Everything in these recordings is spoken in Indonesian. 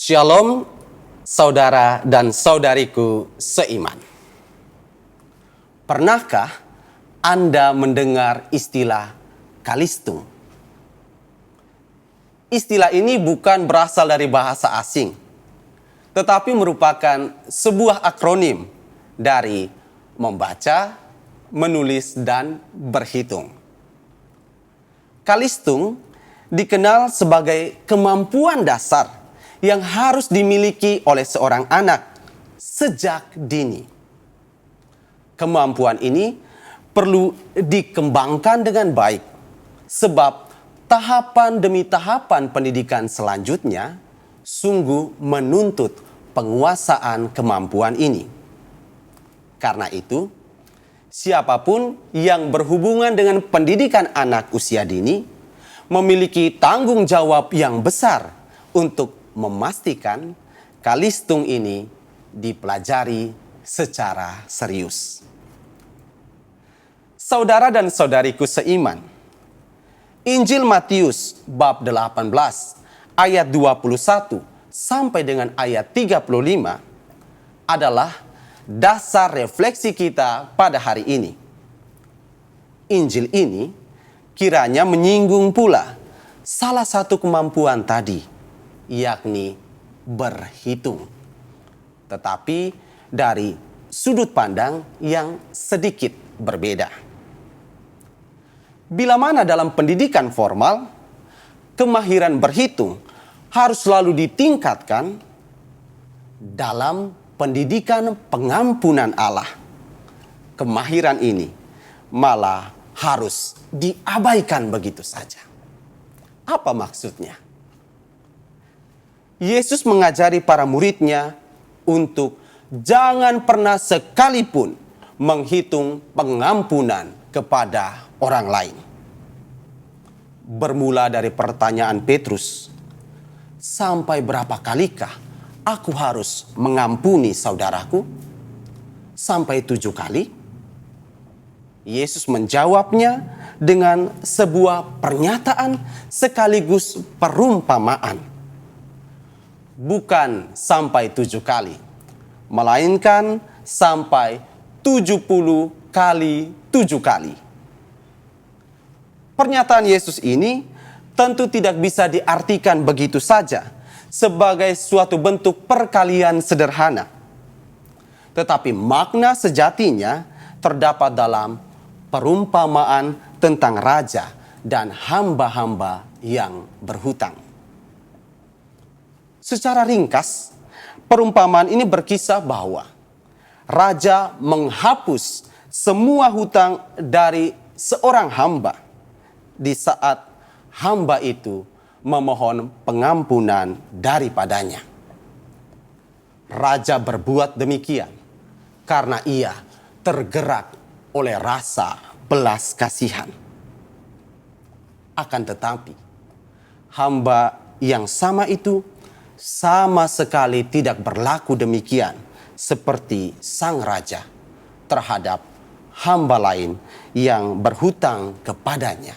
Shalom, saudara dan saudariku seiman. Pernahkah Anda mendengar istilah kalistung? Istilah ini bukan berasal dari bahasa asing, tetapi merupakan sebuah akronim dari membaca, menulis, dan berhitung. Kalistung dikenal sebagai kemampuan dasar yang harus dimiliki oleh seorang anak sejak dini. Kemampuan ini perlu dikembangkan dengan baik, sebab tahapan demi tahapan pendidikan selanjutnya sungguh menuntut penguasaan kemampuan ini. Karena itu, siapapun yang berhubungan dengan pendidikan anak usia dini memiliki tanggung jawab yang besar untuk memastikan kalistung ini dipelajari secara serius. Saudara dan saudariku seiman, Injil Matius bab 18 ayat 21 sampai dengan ayat 35 adalah dasar refleksi kita pada hari ini. Injil ini kiranya menyinggung pula salah satu kemampuan tadi, yakni berhitung. Tetapi dari sudut pandang yang sedikit berbeda. Bila mana dalam pendidikan formal, kemahiran berhitung harus selalu ditingkatkan, dalam pendidikan pengampunan Allah, kemahiran ini malah harus diabaikan begitu saja. Apa maksudnya? Yesus mengajari para muridnya untuk jangan pernah sekalipun menghitung pengampunan kepada orang lain. Bermula dari pertanyaan Petrus, sampai berapa kalikah aku harus mengampuni saudaraku? Sampai 7 kali? Yesus menjawabnya dengan sebuah pernyataan sekaligus perumpamaan. Bukan sampai 7 kali, melainkan sampai 70 kali 7 kali. Pernyataan Yesus ini tentu tidak bisa diartikan begitu saja sebagai suatu bentuk perkalian sederhana. Tetapi makna sejatinya terdapat dalam perumpamaan tentang raja dan hamba-hamba yang berhutang. Secara ringkas, perumpamaan ini berkisah bahwa raja menghapus semua hutang dari seorang hamba di saat hamba itu memohon pengampunan daripadanya. Raja berbuat demikian karena ia tergerak oleh rasa belas kasihan. Akan tetapi, hamba yang sama itu sama sekali tidak berlaku demikian seperti sang raja terhadap hamba lain yang berhutang kepadanya,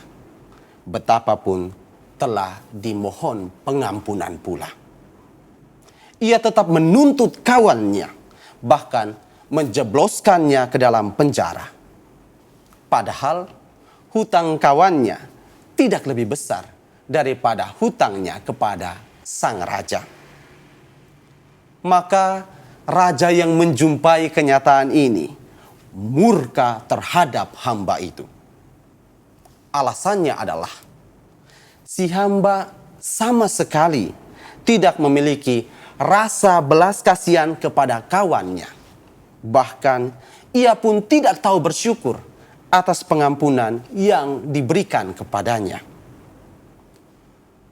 betapapun telah dimohon pengampunan pula. Ia tetap menuntut kawannya, bahkan menjebloskannya ke dalam penjara. Padahal hutang kawannya tidak lebih besar daripada hutangnya kepada sang raja. Maka raja yang menjumpai kenyataan ini murka terhadap hamba itu. Alasannya adalah si hamba sama sekali tidak memiliki rasa belas kasihan kepada kawannya. Bahkan ia pun tidak tahu bersyukur atas pengampunan yang diberikan kepadanya.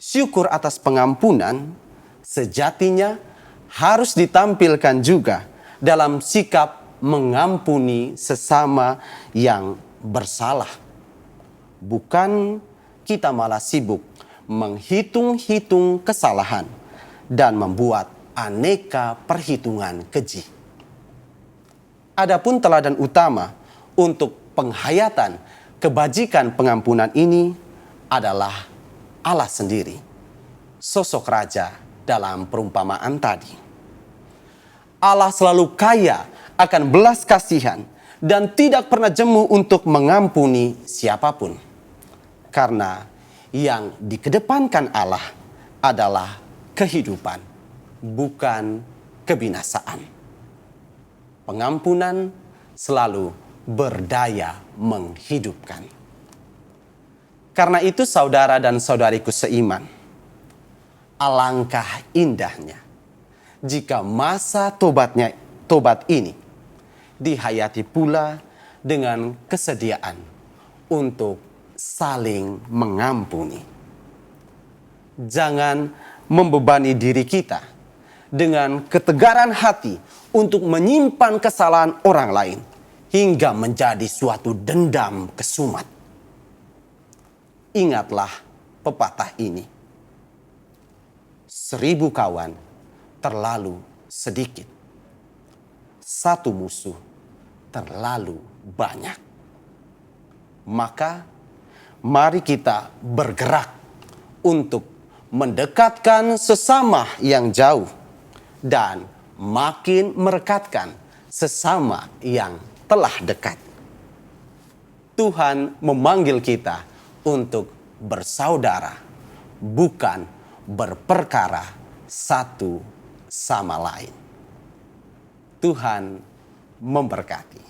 Syukur atas pengampunan sejatinya harus ditampilkan juga dalam sikap mengampuni sesama yang bersalah. Bukan kita malah sibuk menghitung-hitung kesalahan dan membuat aneka perhitungan keji. Adapun teladan utama untuk penghayatan kebajikan pengampunan ini adalah Allah sendiri, sosok raja dalam perumpamaan tadi. Allah selalu kaya akan belas kasihan dan tidak pernah jemu untuk mengampuni siapapun. Karena yang dikedepankan Allah adalah kehidupan, bukan kebinasaan. Pengampunan selalu berdaya menghidupkan. Karena itu saudara dan saudariku seiman, alangkah indahnya jika masa tobat ini dihayati pula dengan kesediaan untuk saling mengampuni. Jangan membebani diri kita dengan ketegaran hati untuk menyimpan kesalahan orang lain hingga menjadi suatu dendam kesumat. Ingatlah pepatah ini. 1000 kawan terlalu sedikit. 1 musuh terlalu banyak. Maka mari kita bergerak untuk mendekatkan sesama yang jauh dan makin merekatkan sesama yang telah dekat. Tuhan memanggil kita untuk bersaudara, bukan berperkara satu sama lain. Tuhan memberkati.